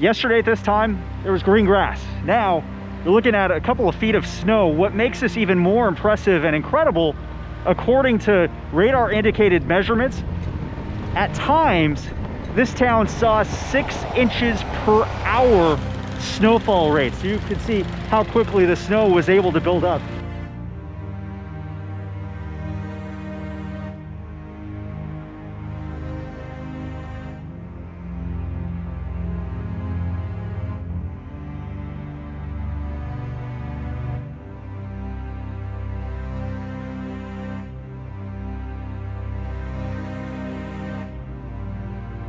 Yesterday at this time, there was green grass. Now, you're looking at a couple of feet of snow. What makes this even more impressive and incredible, according to radar indicated measurements, at times, this town saw 6 inches per hour snowfall rates. So you can see how quickly the snow was able to build up.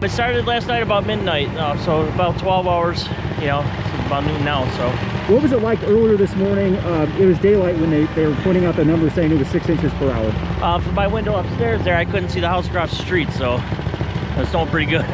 It started last night about midnight, so about 12 hours, you know, it's about noon now, so. What was it like earlier this morning? It was daylight when they were pointing out the number saying it was 6 inches per hour. From my window upstairs there, I couldn't see the house across the street, so it's snowing pretty good.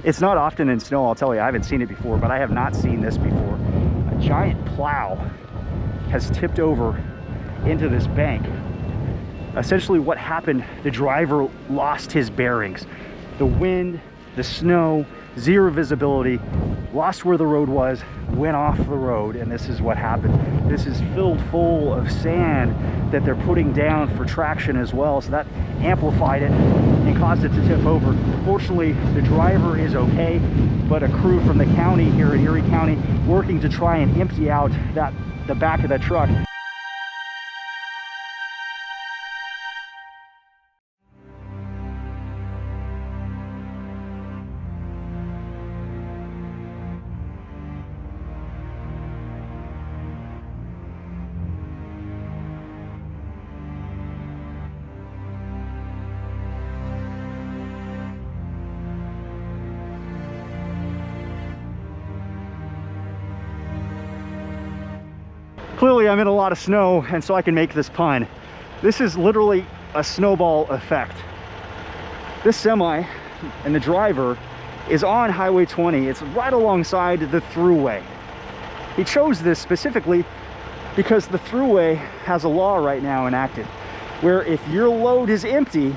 It's not often in snow, I'll tell you. I haven't seen it before, but I have not seen this before. A giant plow has tipped over into this bank. Essentially what happened, the driver lost his bearings. The wind, the snow, zero visibility, lost where the road was, went off the road, and this is what happened. This is filled full of sand that they're putting down for traction as well, so that amplified it and caused it to tip over. Fortunately, the driver is okay, but a crew from the county here in Erie County working to try and empty out the back of that truck. Clearly I'm in a lot of snow, and so I can make this pun. This is literally a snowball effect. This semi and the driver is on Highway 20. It's right alongside the thruway. He chose this specifically because the thruway has a law right now enacted where if your load is empty,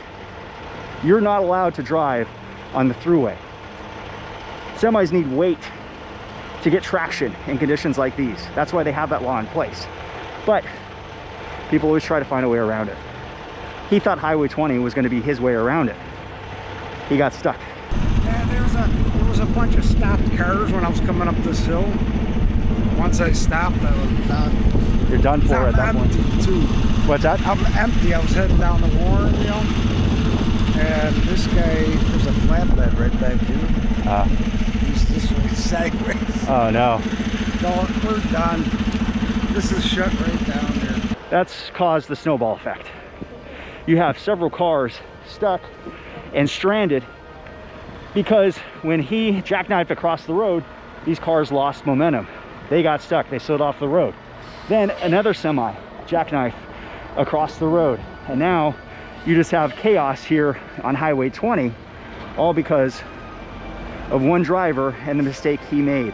you're not allowed to drive on the thruway. Semis need weight to get traction in conditions like these. That's why they have that law in place. But people always try to find a way around it. He thought Highway 20 was going to be his way around it. He got stuck. Yeah, there was a bunch of stopped cars when I was coming up this hill. Once I stopped, I was done. You're done for at that point. Too. What's that? I'm empty. I was heading down the Warren, you know. And this guy, there's a flatbed right back here. He's this way sideways. Oh no. No, we're done. This is shut right down there. That's caused the snowball effect. You have several cars stuck and stranded because when he jackknifed across the road, these cars lost momentum. They got stuck, they slid off the road. Then another semi jackknifed across the road. And now you just have chaos here on Highway 20, all because of one driver and the mistake he made.